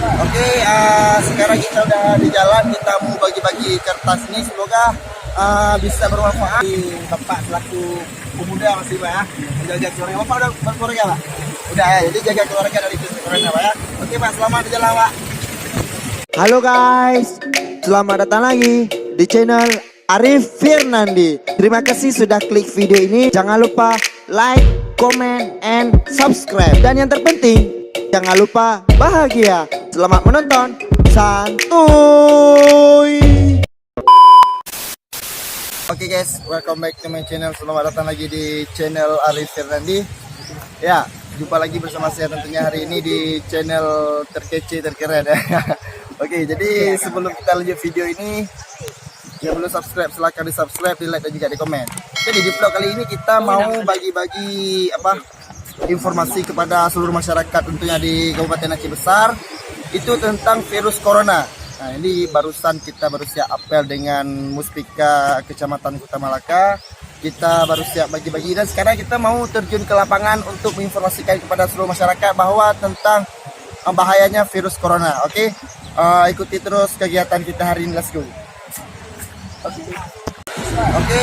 Oke, sekarang kita udah di jalan, kita mau bagi-bagi kertas ini, semoga bisa bermanfaat di Bapak selaku pemuda masih Pak ya, menjaga keluarga. Bapak udah berkeluarga Pak? Udah ya, jadi jaga keluarga dari virus corona Pak ya. Oke Pak, selamat di jalan Pak. Halo guys, selamat datang lagi di channel Arif Firnandi. Terima kasih sudah klik video ini. Jangan lupa like, comment, and subscribe. Dan yang terpenting, jangan lupa bahagia. Selamat menonton. Santuy. Oke guys, welcome back to my channel. Selamat datang lagi di channel Arif Firnandi. Ya, jumpa lagi bersama saya tentunya hari ini di channel terkece terkeren ya. Oke, jadi sebelum kita lanjut video ini, yang belum subscribe silahkan di subscribe, di like dan juga di komen. Jadi di vlog kali ini kita mau bagi-bagi informasi kepada seluruh masyarakat tentunya di Kabupaten Aceh Besar itu tentang virus corona. Nah ini barusan kita baru siap apel dengan Muspika Kecamatan Kota Malaka. Kita baru siap bagi-bagi dan sekarang kita mau terjun ke lapangan untuk menginformasikan kepada seluruh masyarakat bahwa tentang bahayanya virus corona. Oke, ikuti terus kegiatan kita hari ini. Let's go. Oke,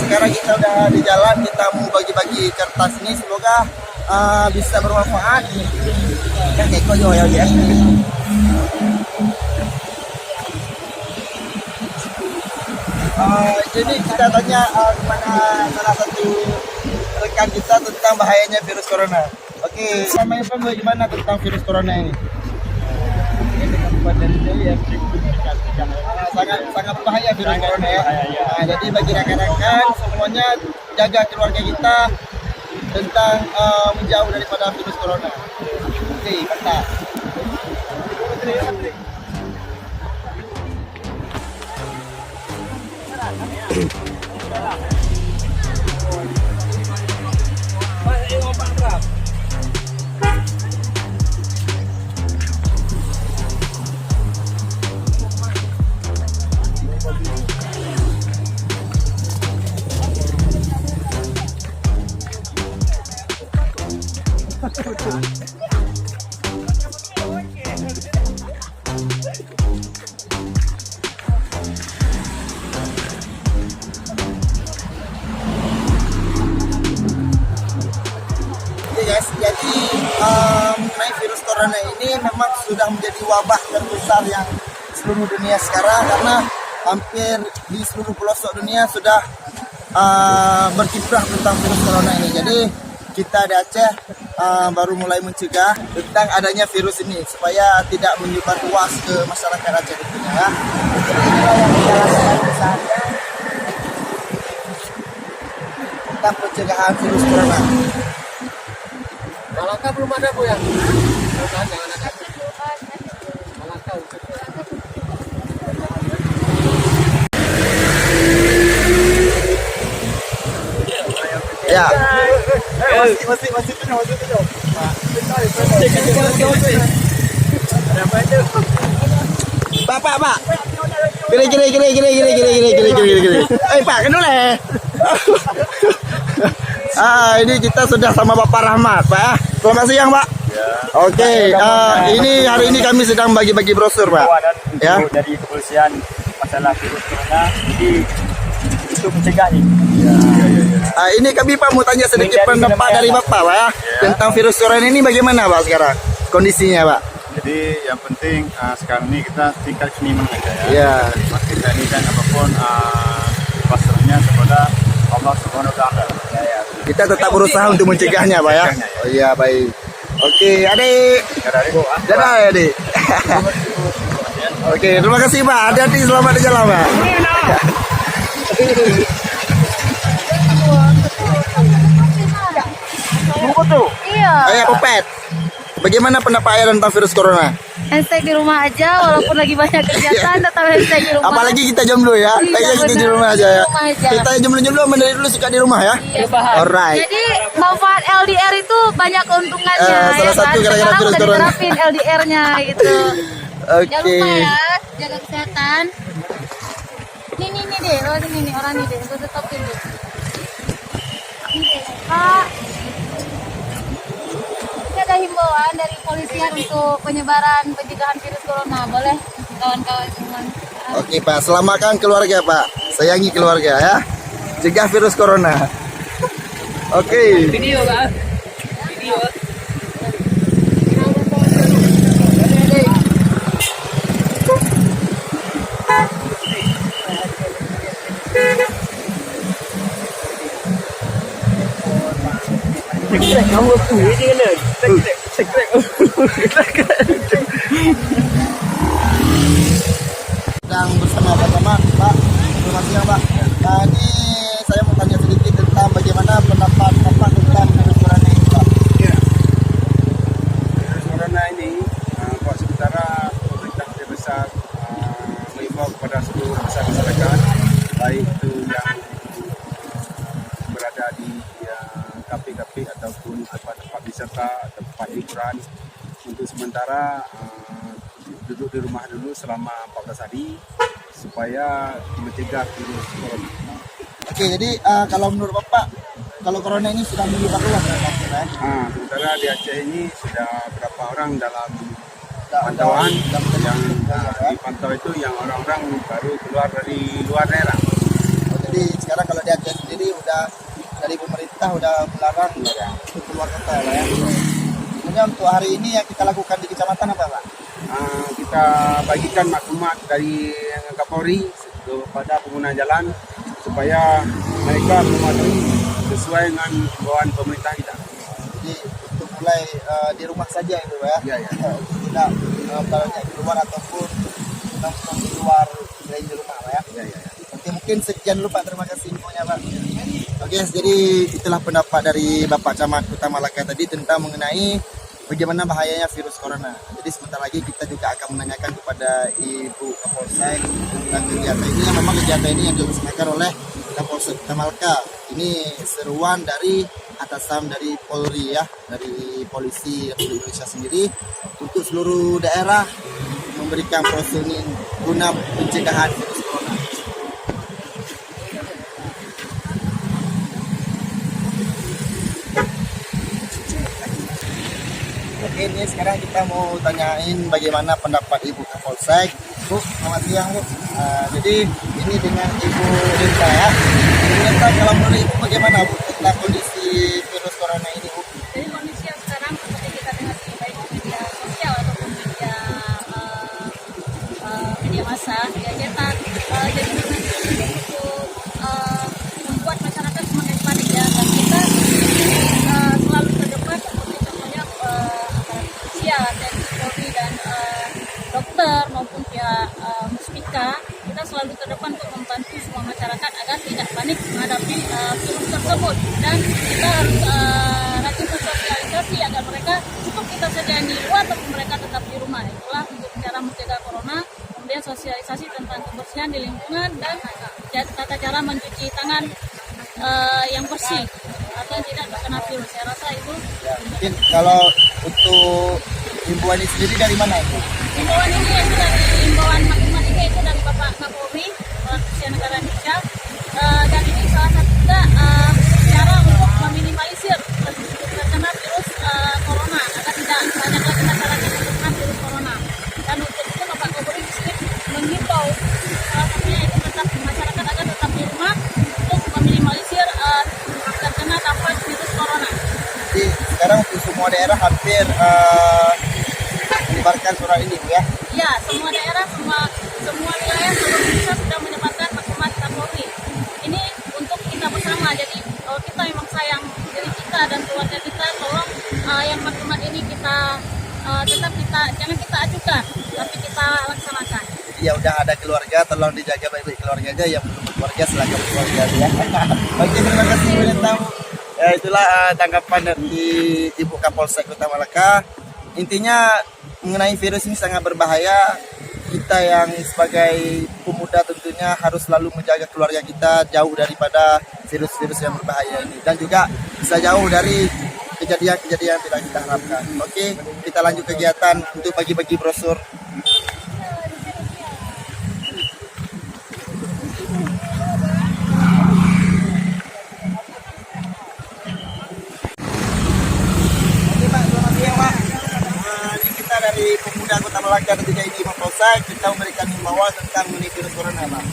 sekarang kita udah di jalan, kita mau bagi-bagi kertas ini, semoga bisa bermanfaat. Ya, kayak kau ya. Jadi kita tanya kepada salah satu rekan kita tentang bahayanya virus corona. Oke, sama Irfan bagaimana tentang virus corona ini? Sangat bahaya virus corona ya. Nah, jadi bagi rekan-rekan semuanya jaga keluarga kita tentang menjauh daripada virus corona. Oke, mantap. Guys, jadi mengenai virus corona ini memang sudah menjadi wabah terbesar yang seluruh dunia sekarang, karena hampir di seluruh pelosok dunia sudah berkiprah tentang virus corona ini. Jadi kita di Aceh baru mulai mencegah tentang adanya virus ini supaya tidak menyebar luas ke masyarakat Aceh tentunya ya. Jadi inilah yang kita lakukan misalnya tentang pencegahan virus corona. Malaka belum ada Bu ya? Jangan ada. Malaka. Ya. Masih penuh. Pak. Kiri. Pak, kan boleh. Ini kita sudah sama Bapak Rahmat, Pak. Selamat siang, Pak. Ya. Oke, ini hari ini kami sedang bagi-bagi brosur, Pak. Ya. Dari kepolisian masalah virus corona, jadi itu mencegah ini. Ya. Ini kami Pak mau tanya sedikit pendapat dari Bapak, Pak, ya. Tentang virus corona ini bagaimana, Pak, sekarang kondisinya, Pak? Jadi yang penting sekarang ini kita tingkat seniman aja ya. Ya. Kita ini kan apapun pasarnya kepada Allah Subhanahu Wa Taala. Ya. Kita tetap berusaha untuk mencegahnya, Pak ya. Oh iya, baik. Oke, Adik. Dadah, Adik. Oke, terima kasih, Pak. Hati-hati, selamat di jalan, Pak. Iya. Ayo, Popet. Bagaimana pendapat Ayah tentang virus corona? Hashtag di rumah aja, walaupun lagi banyak kegiatan, tetap hashtag di rumah. Apalagi kita jomblo ya. Iya, Kayaknya kita di benar. rumah aja ya. Di rumah aja. Kita jomblo-jomblo dari dulu suka di rumah ya. Iya. Alright. Jadi manfaat LDR itu banyak keuntungannya. Salah satu gara-gara Sekarang virus udah corona. diterapin LDR-nya gitu. Jangan Oke. lupa ya, jaga kesehatan. Ini deh, orang ini deh, gue tutupin deh. Ini deh, Pak. Ini ada ada himbauan dari polisian untuk penyebaran pencegahan virus corona. Boleh kawan-kawan semua. Oke Pak, selamatkan keluarga Pak. Sayangi keluarga ya. Cegah virus corona. Oke. Video Pak. Video. Kamu tuh ini kan. Sedang bersama Pak. Terima kasih ya Pak. Nah, ini saya mau tanya sedikit tentang bagaimana pendapat Bapak tentang virus corona ini Pak. Ya. Virus corona ini, Pak sementara pemerintah Kota Besar mengimbau kepada seluruh masyarakat, baik itu yang berada di kafe-kafe ataupun tempat-tempat wisata atau tempat hiburan, untuk sementara duduk di rumah dulu selama 14 hari supaya mencegah virus corona. Oke, jadi kalau menurut Bapak, kalau corona ini sudah menyebar luas ya Pak? Sementara di Aceh ini sudah berapa orang dalam pantauan yang dipantau itu yang orang-orang baru keluar dari luar daerah. Jadi sekarang kalau di Aceh sendiri udah dari pemerintah udah melarang untuk keluar kota ya. Kemudian untuk hari ini yang kita lakukan di kecamatan apa Pak? Kita bagikan maklumat dari Kapolri kepada pengguna jalan supaya mereka mematuhi sesuai dengan himbauan pemerintah kita. Jadi untuk mulai di rumah saja itu ya. Ya. Tidak banyak keluar ataupun nongkrong di luar dari rumah Pak ya. Ya. Oke, mungkin sekian dulu Pak, terima kasih infonya Pak. Oke, jadi itulah pendapat dari Bapak Camat Kota Malaka tadi tentang mengenai bagaimana bahayanya virus corona. Jadi sebentar lagi kita juga akan menanyakan kepada Ibu Kapolsek tentang kegiatan ini. Yang memang kegiatan ini yang dilaksanakan oleh Kapolsek Kota Malaka. Ini seruan dari atasan dari Polri ya, dari Polisi Republik Indonesia sendiri untuk seluruh daerah memberikan proses ini guna pencegahan virus corona. Oke, ini sekarang kita mau tanyain bagaimana pendapat Ibu Kapolsek. Bu, selamat siang Bu. Jadi ini dengan Ibu Rinta ya. Ibu Rinta, kalau menurut Ibu bagaimana Bu tentang kondisi virus corona ini Bu? Jadi kondisi yang sekarang seperti kita dengar di baik media sosial ataupun media massa, media cetak, jadi untuk membuat masyarakat semakin panik ya. Dan kita selalu terdepan seperti contohnya aparat kepolisian, TNI, Polri dan dokter maupun pihak Muspika, kita selalu terdepan untuk membantu semua masyarakat agar tidak panik menghadapi virus tersebut, dan kita harus rajin bersosialisasi agar mereka cukup kita sediakan di luar tapi mereka tetap di rumah. Itulah untuk cara mencegah corona. Kemudian sosialisasi tentang kebersihan di lingkungan dan tata cara mencuci tangan yang bersih atau tidak terkena virus. Saya rasa itu. Ya, mungkin kalau untuk himbauan ini sendiri dari mana itu? Himbauan ini itu dari himbauan matematika itu dari Bapak Kapolri Kepolisian Negara Indonesia, dan ini salah satu juga cara untuk meminimalisir terkena virus corona agar tidak banyak lagi masyarakat yang terkena virus corona. Dan untuk itu Bapak Kapolri di sini menghimbau salah satunya itu tetap masyarakat agar tetap di rumah untuk meminimalisir terkena dampak virus corona. Jadi sekarang untuk semua daerah hampir menyebarkan surat ini Bu ya? Ya, semua daerah, semua wilayah seluruh Indonesia sudah menyebarkan maklumat Kapolri. Ini untuk kita bersama, jadi kita memang sayang diri kita dan keluarga kita, tolong yang maklumat ini kita jangan kita ajukan, tapi kita laksanakan. Ya udah ada keluarga, tolong dijaga baik-baik keluarganya, yang belum berkeluarga silahkan berkeluarga ya. Oke, terima kasih Bu Rinta. Ya, itulah tanggapan dari Ibu Kapolsek Kota Malaka. Intinya mengenai virus ini sangat berbahaya. Kita yang sebagai pemuda tentunya harus selalu menjaga keluarga kita jauh daripada virus-virus yang berbahaya ini, dan juga bisa jauh dari kejadian-kejadian yang tidak kita harapkan. Oke, kita lanjut kegiatan untuk bagi-bagi brosur. Oke Pak, selamat siang Pak. Malaka dan juga ini Mapolsek, kita memberikan himbauan tentang mengenai virus corona, Pak.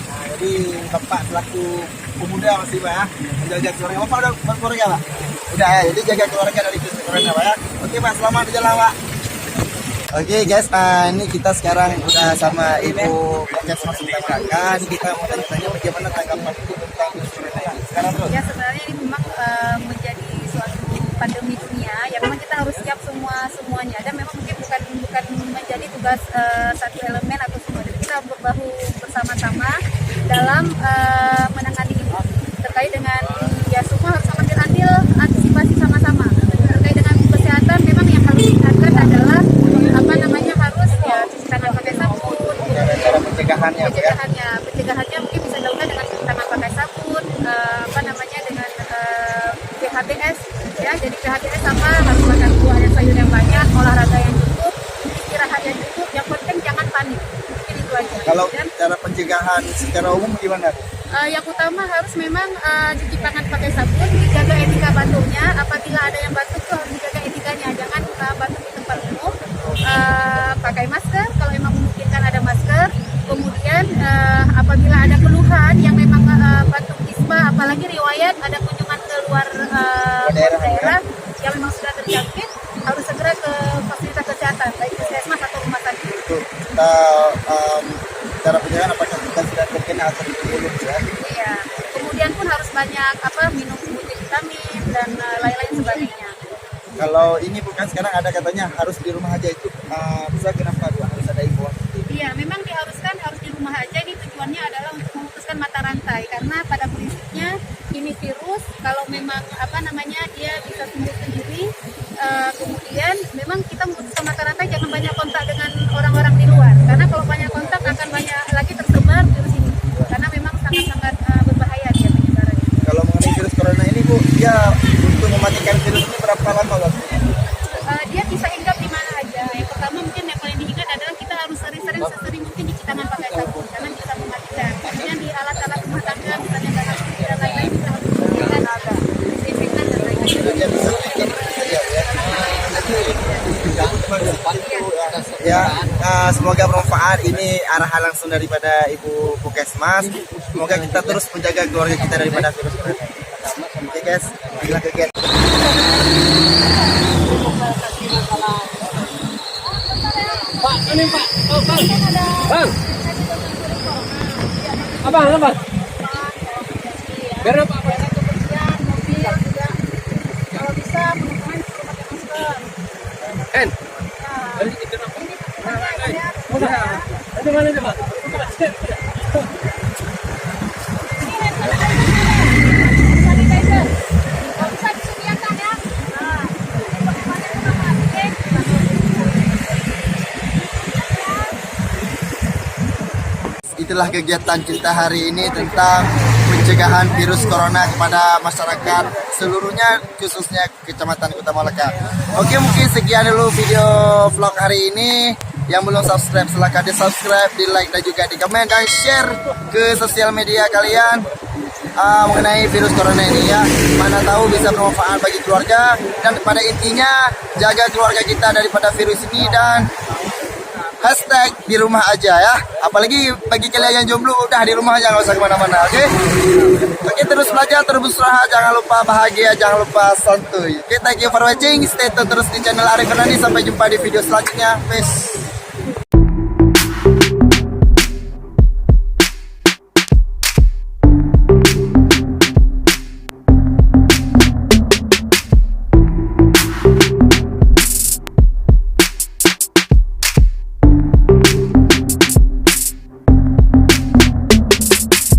Nah, jadi Bapak selaku pemuda masih Pak ya, menjaga keluarga. Bapak udah berkeluarga Pak? Udah ya, jadi jaga keluarga dari virus corona Pak ya. Oke Pak, selamat berjalan Pak. Oke guys, ini kita sekarang udah sama Ibu Puskesmas Malaka. Ini kita mau tanya bagaimana tanggapan Ibu tentang virus corona ya. Sekarang terus. Ya sebenarnya ini memang menjadi suatu pandemi dunia yang memang kita harus siap semuanya, dan memang mungkin bukan menjadi tugas satu elemen atau semua, jadi kita berbahu bersama-sama dalam menangani ini terkait dengan ya semua harus ambil andil antisipasi sama-sama terkait dengan kesehatan. Memang yang harus diingatkan adalah harus ya cuci tangan pakai sabun, cara pencegahannya pencegahannya mungkin bisa dilakukan dengan cuci tangan pakai sabun, dengan PHBS ya. Jadi PHBS sama harus makan buah dan sayur yang banyak, olahraga yang cukup, istirahat yang cukup, yang penting jangan panik. Mungkin itu aja. Kalau cara pencegahan secara umum gimana? Yang utama harus memang cuci tangan pakai sabun, dijaga etika batuknya. Apabila ada yang batuk tuh harus dijaga etikanya, jangan batuk di tempat umum. Pakai masker kalau memang memungkinkan, ada masker. Kemudian apabila ada keluhan yang memang batuk ispa, apalagi riwayat ada kunjungan ke luar daerah yang memang sudah terjangkit, harus segera ke fasilitas kesehatan baik puskesmas atau rumah sakit. Kita cara pencegahan apakah kita sudah terkena atau belum ya? Iya. Kemudian pun harus banyak minum multivitamin dan lain-lain sebagainya. Kalau ini bukan sekarang ada katanya harus di rumah aja, itu bisa kenapa harus ada imbauan? Iya, memang diharuskan harus di rumah aja. Ini tujuannya adalah untuk memutuskan mata rantai, karena pada prinsipnya ini virus kalau memang dia bisa sembuh sendiri. Kemudian memang kita memutuskan mata rantai, jangan banyak kontak dengan orang-orang di luar, karena kalau banyak kontak akan banyak lagi tersebar virus ini, karena memang sangat-sangat berbahaya dia penyebarannya. Kalau mengenai virus corona ini Bu, dia untuk mematikan virus ini berapa lama waktunya? Dia bisa hinggap di mana aja. Yang pertama mungkin yang paling diingat adalah kita harus sering-sering sesering mungkin cuci tangan pakai sabun, karena bisa mematikan. Kemudian di alat-alat rumah tangga misalnya dalam dan lain-lain kita harus menggunakan disinfektan dan lain-lain. Dia bisa bikin saja ya. Semoga bermanfaat. Ini arahan langsung daripada Ibu Puskesmas. Semoga kita terus menjaga keluarga kita daripada virus corona. Oke guys, bila kegiatan. Pak, ini Pak. Oh, Bang. Bang. Abang. Biar Pak. Kebersihan mobil juga. Kalau bisa teman-teman suruh pakai masker. En. Ini teman-teman ya. Ada mana nih, Pak? Sanitizer. Kalau bisa disediakan ya. Itulah kegiatan kita hari ini tentang pencegahan virus corona kepada masyarakat seluruhnya, khususnya Kecamatan Kota Malaka. Oke, mungkin sekian dulu video vlog hari ini. Yang belum subscribe silahkan di subscribe, di like dan juga di komen dan share ke sosial media kalian mengenai virus corona ini ya. Mana tahu bisa bermanfaat bagi keluarga, dan pada intinya jaga keluarga kita daripada virus ini, dan hashtag di rumah aja ya. Apalagi bagi kalian yang jomblo, udah di rumah aja, nggak usah kemana-mana. Oke, terus belajar, terus berusaha, jangan lupa bahagia, jangan lupa santuy. Oke, thank you for watching. Stay tune terus di channel Arif Fernandi. Sampai jumpa di video selanjutnya. Peace.